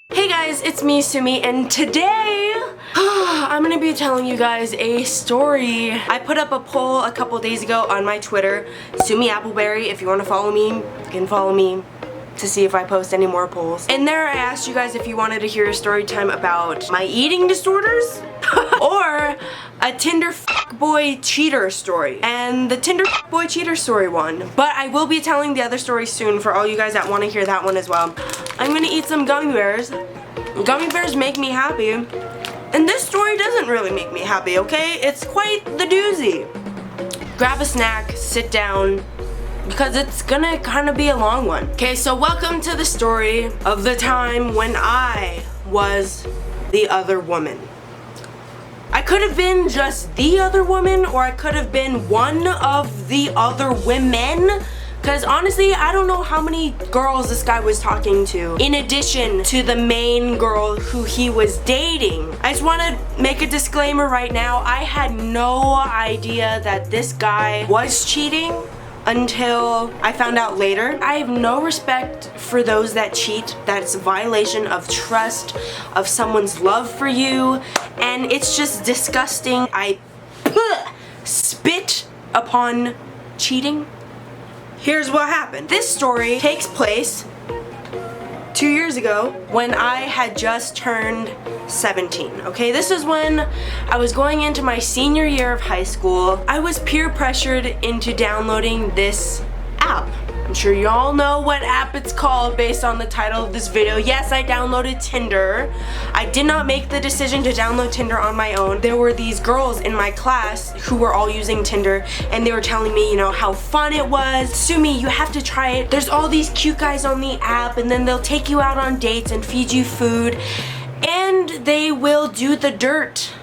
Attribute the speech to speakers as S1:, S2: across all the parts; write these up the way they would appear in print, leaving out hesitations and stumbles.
S1: Hey guys, it's me, Sumi, and today I'm gonna be telling you guys a story. I put up a poll a couple days ago on my Twitter, Sumi Appleberry. If you want to follow me, you can follow me to see if I post any more polls. And there I asked you guys if you wanted to hear a story time about my eating disorders or a Tinder boy cheater story. And the Tinder boy cheater story won. But I will be telling the other story soon for all you guys that want to hear that one as well. I'm gonna eat some gummy bears. Gummy bears make me happy. And this story doesn't really make me happy, okay? It's quite the doozy. Grab a snack, sit down, because it's gonna kind of be a long one. Okay, so welcome to the story of the time when I was the other woman. I could have been just the other woman, or I could have been one of the other women. Because honestly, I don't know how many girls this guy was talking to, in addition to the main girl who he was dating. I just want to make a disclaimer right now. I had no idea that this guy was cheating until I found out later. I have no respect for those that cheat. That's a violation of trust, of someone's love for you, and it's just disgusting. I spit upon cheating. Here's what happened. This story takes place 2 years ago when I had just turned 17, okay? This is when I was going into my senior year of high school. I was peer pressured into downloading this app. I'm sure you all know what app it's called based on the title of this video. Yes, I downloaded Tinder. I did not make the decision to download Tinder on my own. There were these girls in my class who were all using Tinder, and they were telling me, you know, how fun it was. Sumi, you have to try it. There's all these cute guys on the app, and then they'll take you out on dates and feed you food, and they will do the dirt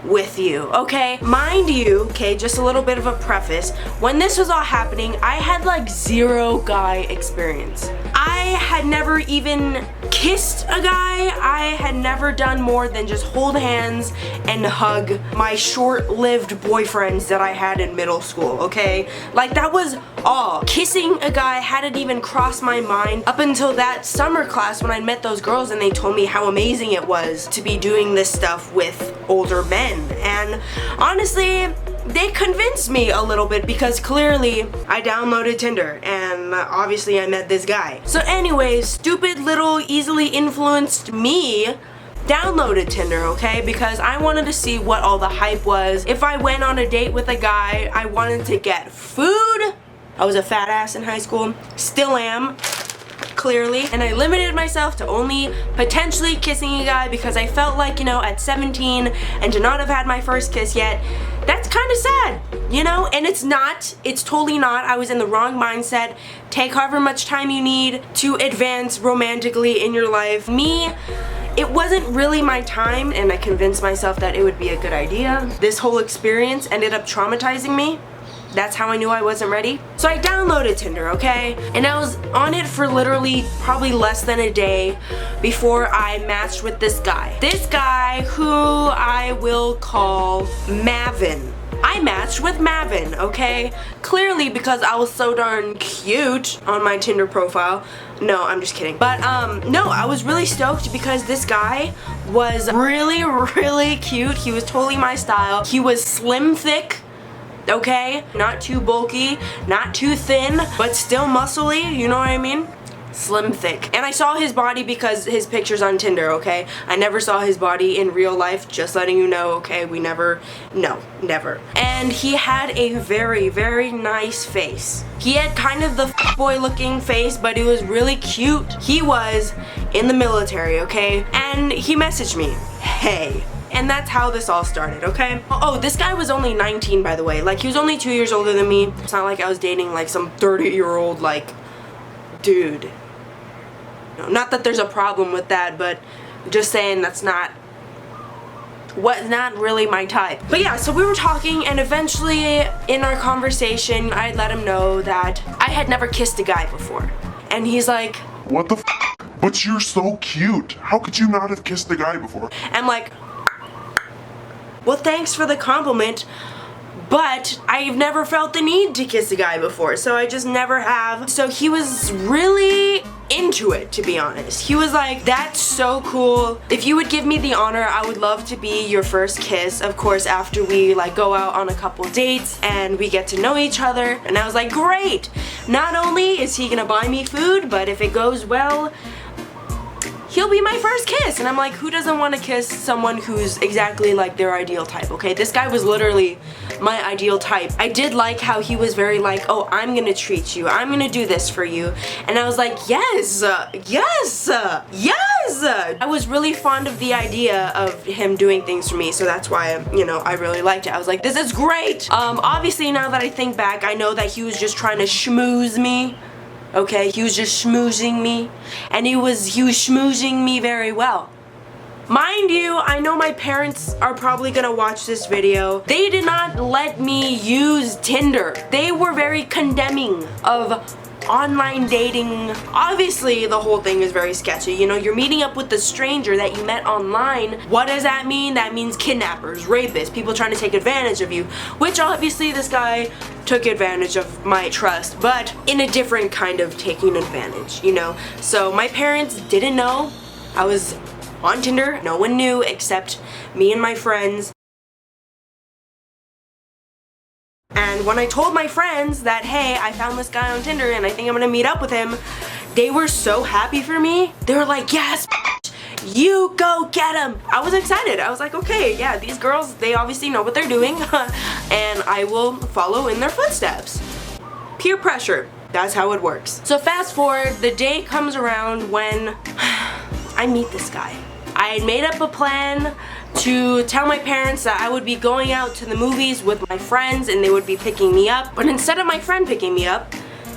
S1: with you, okay? Mind you, okay, just a little bit of a preface, when this was all happening, I had like zero guy experience. I had never even kissed a guy. I had never done more than just hold hands and hug my short-lived boyfriends that I had in middle school, okay? Like, that was all. Kissing a guy hadn't even crossed my mind up until that summer class when I met those girls and they told me how amazing it was to be doing this stuff with older men. And honestly, they convinced me a little bit because clearly I downloaded Tinder and obviously I met this guy. So anyways, stupid little easily influenced me downloaded Tinder, okay? Because I wanted to see what all the hype was. If I went on a date with a guy, I wanted to get food. I was a fat ass in high school, still am, clearly, and I limited myself to only potentially kissing a guy because I felt like, you know, at 17 and to not have had my first kiss yet, that's kind of sad, you know? And it's not, it's totally not. I was in the wrong mindset. Take however much time you need to advance romantically in your life. Me, it wasn't really my time, and I convinced myself that it would be a good idea. This whole experience ended up traumatizing me. That's how I knew I wasn't ready. So I downloaded Tinder, okay? And I was on it for literally probably less than a day before I matched with this guy. This guy who I will call Mavin. I matched with Mavin, okay? Clearly because I was so darn cute on my Tinder profile. No, I'm just kidding. But no, I was really stoked because this guy was really, really cute. He was totally my style. He was slim thick. Okay, not too bulky, not too thin, but still muscly, you know what I mean? Slim thick. And I saw his body because his picture's on Tinder, okay? I never saw his body in real life, just letting you know, okay? We never, no, never. And he had a very, very nice face. He had kind of the boy looking face, but it was really cute. He was in the military, okay? And he messaged me, hey. And that's how this all started, okay? Oh, this guy was only 19, by the way. Like, he was only 2 years older than me. It's not like I was dating, like, some 30-year-old, like, dude. No, not that there's a problem with that, but just saying that's not really my type. But yeah, so we were talking, and eventually in our conversation, I let him know that I had never kissed a guy before. And he's like,
S2: what the f***? But you're so cute. How could you not have kissed a guy before?
S1: I'm like, well, thanks for the compliment, but I've never felt the need to kiss a guy before, so I just never have. So he was really into it, to be honest. He was like, that's so cool. If you would give me the honor, I would love to be your first kiss. Of course, after we like go out on a couple dates and we get to know each other. And I was like, great. Not only is he gonna buy me food, but if it goes well, he'll be my first kiss. And I'm like, who doesn't want to kiss someone who's exactly like their ideal type, okay? This guy was literally my ideal type. I did like how he was very like, oh, I'm gonna treat you. I'm gonna do this for you. And I was like, yes, yes, yes. I was really fond of the idea of him doing things for me. So that's why, you know, I really liked it. I was like, this is great. Obviously, now that I think back, I know that he was just trying to schmooze me. Okay, he was just schmoozing me, and he was schmoozing me very well. Mind you, I know my parents are probably gonna watch this video. They did not let me use Tinder. They were very condemning of online dating. Obviously, the whole thing is very sketchy. You know, you're meeting up with the stranger that you met online. What does that mean? That means kidnappers, rapists, people trying to take advantage of you, which obviously this guy took advantage of my trust, but in a different kind of taking advantage, you know? So my parents didn't know I was on Tinder. No one knew except me and my friends. And when I told my friends that, hey, I found this guy on Tinder and I think I'm gonna meet up with him, they were so happy for me. They were like, yes, you go get him. I was excited. I was like, okay, yeah, these girls, they obviously know what they're doing and I will follow in their footsteps. Peer pressure, that's how it works. So fast forward, the day comes around when I meet this guy. I had made up a plan to tell my parents that I would be going out to the movies with my friends and they would be picking me up. But instead of my friend picking me up,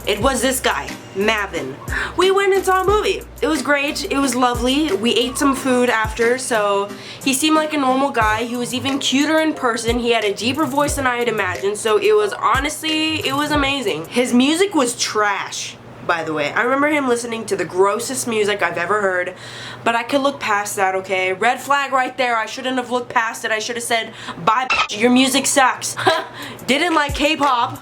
S1: it was this guy, Mavin. We went and saw a movie. It was great. It was lovely. We ate some food after, so he seemed like a normal guy. He was even cuter in person. He had a deeper voice than I had imagined, so it was honestly, it was amazing. His music was trash, by the way. I remember him listening to the grossest music I've ever heard, but I could look past that, okay? Red flag right there. I shouldn't have looked past it. I should have said, bye, your music sucks. Didn't like K-pop.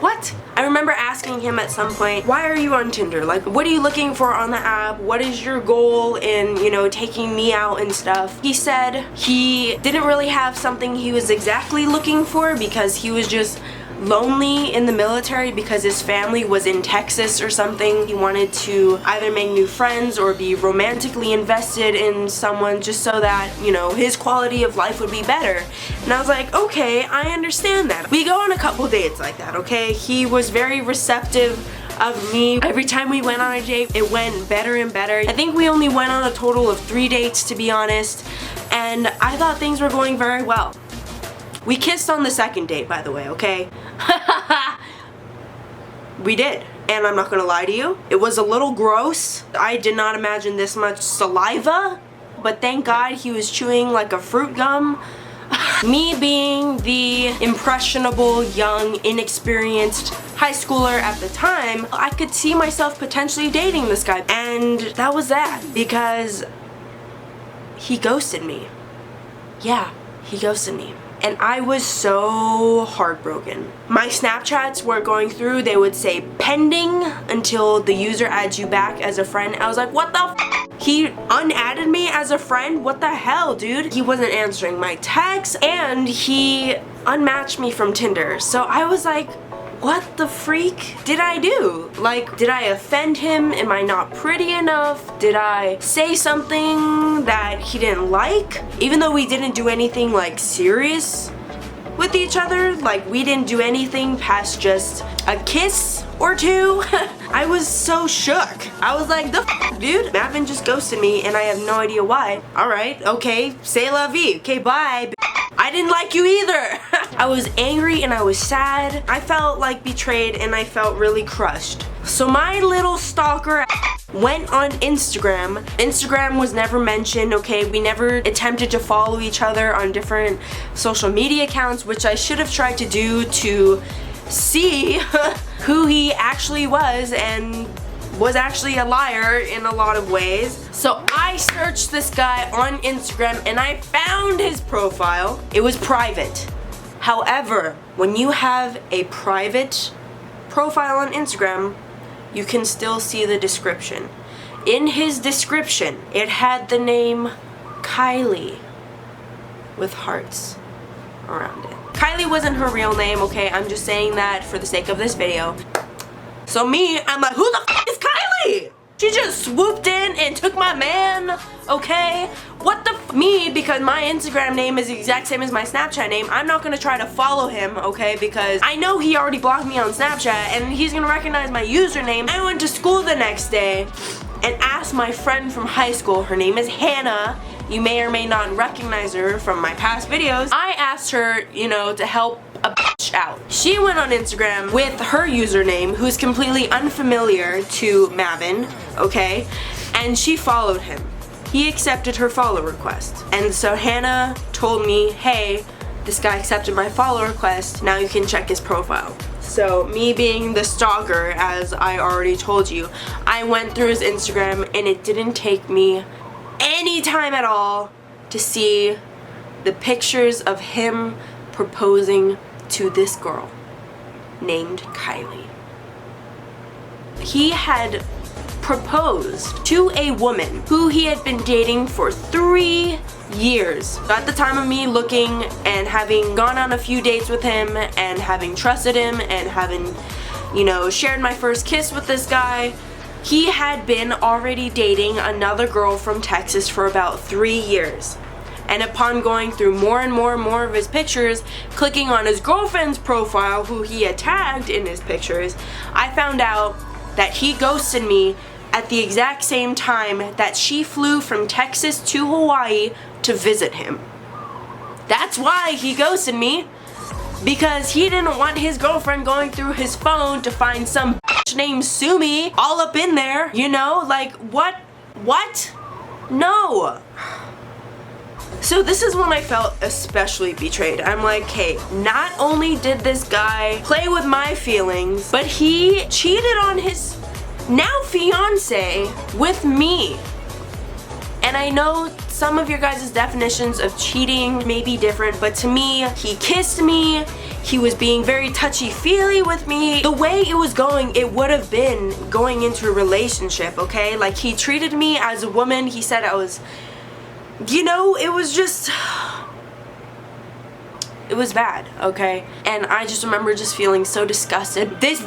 S1: What? I remember asking him at some point, why are you on Tinder? Like, what are you looking for on the app? What is your goal in, you know, taking me out and stuff? He said he didn't really have something he was exactly looking for because he was just lonely in the military because his family was in Texas or something. He wanted to either make new friends or be romantically invested in someone just so that, you know, his quality of life would be better. And I was like, okay, I understand that. We go on a couple dates like that, okay? He was very receptive of me. Every time we went on a date, it went better and better. I think we only went on a total of 3 dates, to be honest, and I thought things were going very well. We kissed on the second date, by the way, okay? We did. And I'm not gonna lie to you, it was a little gross. I did not imagine this much saliva, but thank God he was chewing like a fruit gum. Me being the impressionable, young, inexperienced high schooler at the time, I could see myself potentially dating this guy. And that was that, because he ghosted me. Yeah, he ghosted me. And I was so heartbroken. My Snapchats weren't going through. They would say pending until the user adds you back as a friend. I was like, what the f? He unadded me as a friend? What the hell, dude? He wasn't answering my texts and he unmatched me from Tinder. So I was like, what the freak did I do? Like, did I offend him? Am I not pretty enough? Did I say something that he didn't like? Even though we didn't do anything like serious with each other, like we didn't do anything past just a kiss or two. I was so shook. I was like, the f, dude? Mavin just ghosted me and I have no idea why. Alright, okay, c'est la vie. Okay, bye. I didn't like you either. I was angry and I was sad. I felt like betrayed and I felt really crushed. So my little stalker went on Instagram. Instagram was never mentioned, okay? We never attempted to follow each other on different social media accounts, which I should have tried to do to see who he actually was and was actually a liar in a lot of ways. So I searched this guy on Instagram and I found his profile. It was private. However, when you have a private profile on Instagram, you can still see the description. In his description, it had the name Kylie with hearts around it. Kylie wasn't her real name, okay? I'm just saying that for the sake of this video. So me, I'm like, who the f is Kylie? She just swooped in and took my man, okay? What the f? Me, because my Instagram name is the exact same as my Snapchat name, I'm not gonna try to follow him, okay? Because I know he already blocked me on Snapchat and he's gonna recognize my username. I went to school the next day and asked my friend from high school, her name is Hannah. You may or may not recognize her from my past videos. I asked her, you know, to help a bitch out. She went on Instagram with her username, who's completely unfamiliar to Mavin, okay? And she followed him. He accepted her follow request. And so Hannah told me, hey, this guy accepted my follow request, now you can check his profile. So me being the stalker, as I already told you, I went through his Instagram and it didn't take me any time at all to see the pictures of him proposing to this girl named Kylie. He had proposed to a woman who he had been dating for 3 years. At the time of me looking and having gone on a few dates with him and having trusted him and having, you know, shared my first kiss with this guy, he had been already dating another girl from Texas for about 3 years. And upon going through more and more of his pictures, clicking on his girlfriend's profile, who he had tagged in his pictures, I found out that he ghosted me at the exact same time that she flew from Texas to Hawaii to visit him. That's why he ghosted me, because he didn't want his girlfriend going through his phone to find some bitch named Sumi all up in there, you know? Like, what? No. So this is when I felt especially betrayed. I'm like, hey, not only did this guy play with my feelings, but he cheated on his now fiance with me. And I know some of your guys' definitions of cheating may be different, but to me, he kissed me, he was being very touchy-feely with me. The way it was going, it would have been going into a relationship, okay? Like, he treated me as a woman. He said I was, you know, it was just, it was bad, okay? And I just remember just feeling so disgusted. This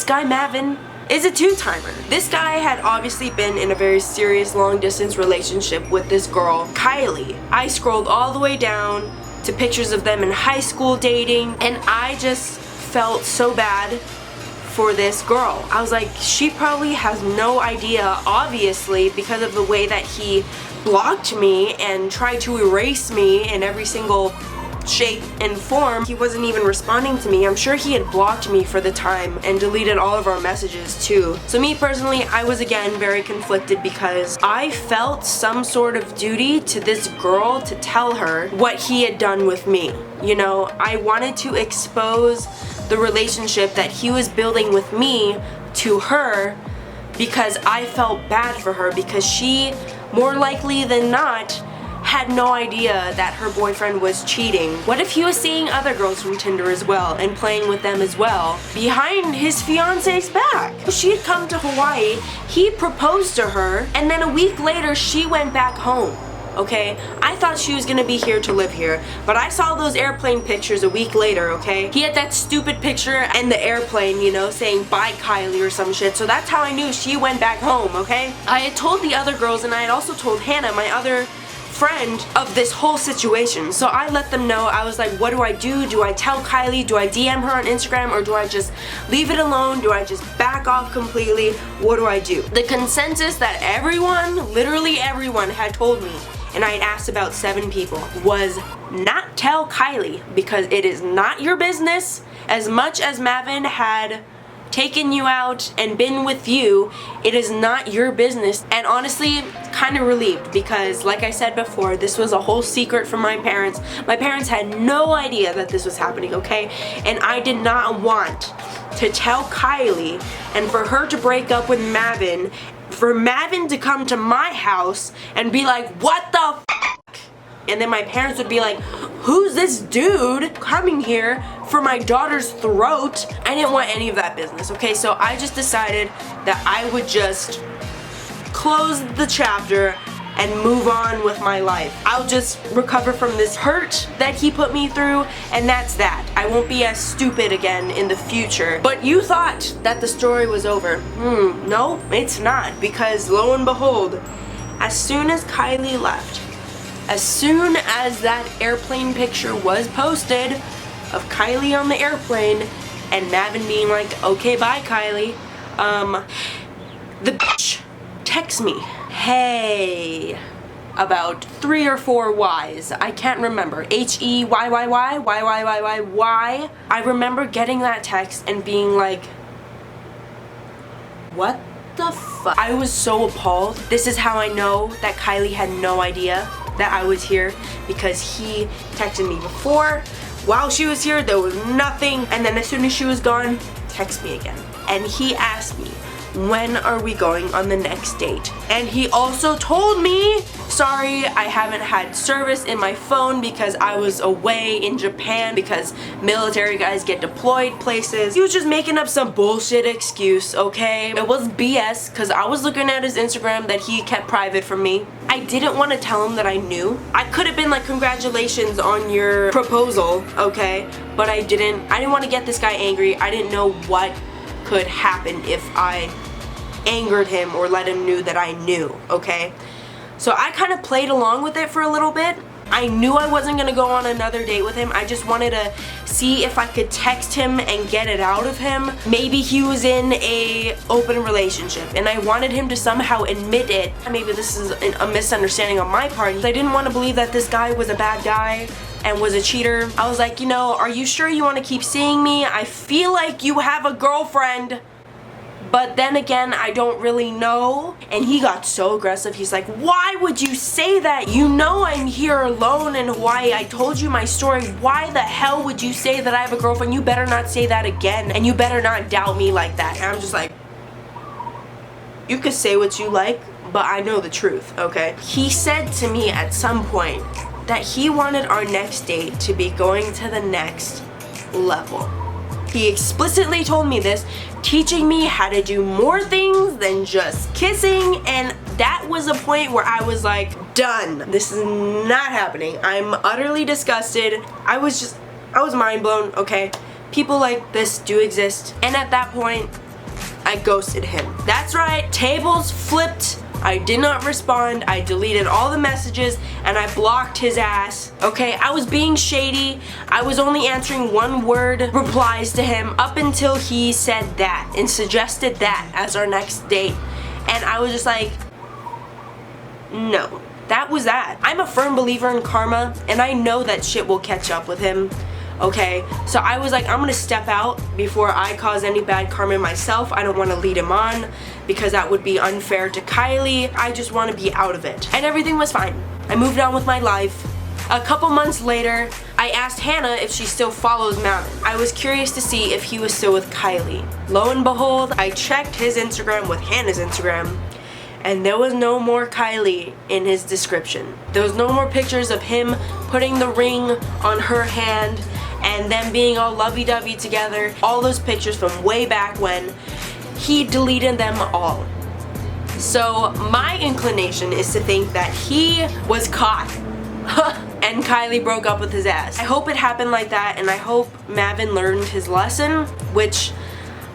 S1: guy Mavin is a two-timer. This guy had obviously been in a very serious long-distance relationship with this girl, Kylie. I scrolled all the way down to pictures of them in high school dating, and I just felt so bad for this girl. I was like, she probably has no idea, obviously, because of the way that he blocked me and tried to erase me in every single shape and form. He wasn't even responding to me. I'm sure he had blocked me for the time and deleted all of our messages too. So me personally, I was again very conflicted because I felt some sort of duty to this girl to tell her what he had done with me. You know, I wanted to expose the relationship that he was building with me to her because I felt bad for her, because she, more likely than not, had no idea that her boyfriend was cheating. What if he was seeing other girls from Tinder as well and playing with them as well behind his fiance's back? She had come to Hawaii, he proposed to her, and then a week later she went back home. Okay, I thought she was gonna be here to live here, but I saw those airplane pictures a week later, okay? He had that stupid picture and the airplane, you know, saying bye Kylie or some shit, so that's how I knew she went back home, okay? I had told the other girls, and I had also told Hannah, my other friend, of this whole situation. So I let them know. I was like, what do I do? Do I tell Kylie? Do I DM her on Instagram? Or do I just leave it alone? Do I just back off completely? What do I do? The consensus that everyone, literally everyone, had told me, and I had asked about 7 people, was not tell Kylie, because it is not your business. As much as Mavin had taken you out and been with you, it is not your business. And honestly, kind of relieved, because like I said before, this was a whole secret from my parents. My parents had no idea that this was happening, okay? And I did not want to tell Kylie and for her to break up with Mavin, for Mavin to come to my house and be like, what the f***? And then my parents would be like, who's this dude coming here for my daughter's throat. I didn't want any of that business, okay? So I just decided that I would just close the chapter and move on with my life. I'll just recover from this hurt that he put me through, and that's that. I won't be as stupid again in the future. But you thought that the story was over. No, it's not, because lo and behold, as soon as Kylie left, as soon as that airplane picture was posted of Kylie on the airplane and Mavin being like, okay, bye Kylie, the bitch texts me, hey, about 3 or 4 Y's. I can't remember. H-E-Y-Y-Y, Y-Y-Y-Y-Y. I remember getting that text and being like, what the fuck? I was so appalled. This is how I know that Kylie had no idea that I was here, because he texted me before. While she was here, there was nothing. And then as soon as she was gone, text me again. And he asked me, when are we going on the next date? And he also told me, sorry, I haven't had service in my phone because I was away in Japan because military guys get deployed places. He was just making up some bullshit excuse, okay? It was BS because I was looking at his Instagram that he kept private from me. I didn't want to tell him that I knew. I could have been like, congratulations on your proposal, okay? But I didn't want to get this guy angry. I didn't know what could happen if I angered him or let him know that I knew, okay? So I kind of played along with it for a little bit. I knew I wasn't gonna go on another date with him. I just wanted to see if I could text him and get it out of him. Maybe he was in a open relationship and I wanted him to somehow admit it. Maybe this is a misunderstanding on my part. I didn't want to believe that this guy was a bad guy and was a cheater. I was like, you know, are you sure you want to keep seeing me? I feel like you have a girlfriend. But then again, I don't really know. And he got so aggressive. He's like, why would you say that? You know I'm here alone in Hawaii. I told you my story. Why the hell would you say that I have a girlfriend? You better not say that again. And you better not doubt me like that. And I'm just like, you could say what you like, but I know the truth, okay? He said to me at some point that he wanted our next date to be going to the next level. He explicitly told me this, teaching me how to do more things than just kissing, and that was a point where I was like, done. This is not happening. I'm utterly disgusted. I was mind blown, okay? People like this do exist, and at that point, I ghosted him. That's right, tables flipped. I did not respond. I deleted all the messages and I blocked his ass. Okay, I was being shady. I was only answering one word replies to him up until he said that and suggested that as our next date. And I was just like, no, that was that. I'm a firm believer in karma and I know that shit will catch up with him. Okay, so I was like, I'm gonna step out before I cause any bad karma myself. I don't want to lead him on because that would be unfair to Kylie. I just want to be out of it. And everything was fine. I moved on with my life. A couple months later, I asked Hannah if she still follows Mavin. I was curious to see if he was still with Kylie. Lo and behold, I checked his Instagram with Hannah's Instagram, and there was no more Kylie in his description. There was no more pictures of him putting the ring on her hand and them being all lovey-dovey together. All those pictures from way back when, he deleted them all. So my inclination is to think that he was caught and Kylie broke up with his ass. I hope it happened like that, and I hope Mavin learned his lesson, which,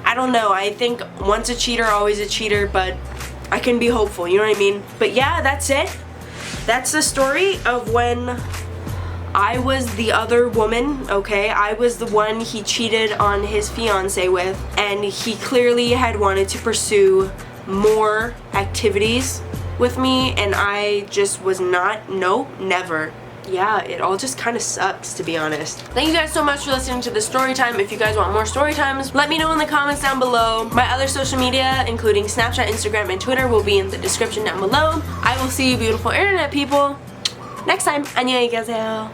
S1: I don't know, I think once a cheater, always a cheater, but I can be hopeful, you know what I mean? But yeah, that's it. That's the story of when I was the other woman, okay? I was the one he cheated on his fiance with, and he clearly had wanted to pursue more activities with me, and I just was not, nope, never. Yeah, it all just kind of sucks, to be honest. Thank you guys so much for listening to the story time. If you guys want more story times, let me know in the comments down below. My other social media, including Snapchat, Instagram, and Twitter, will be in the description down below. I will see you beautiful internet people next time. 안녕히 계세요.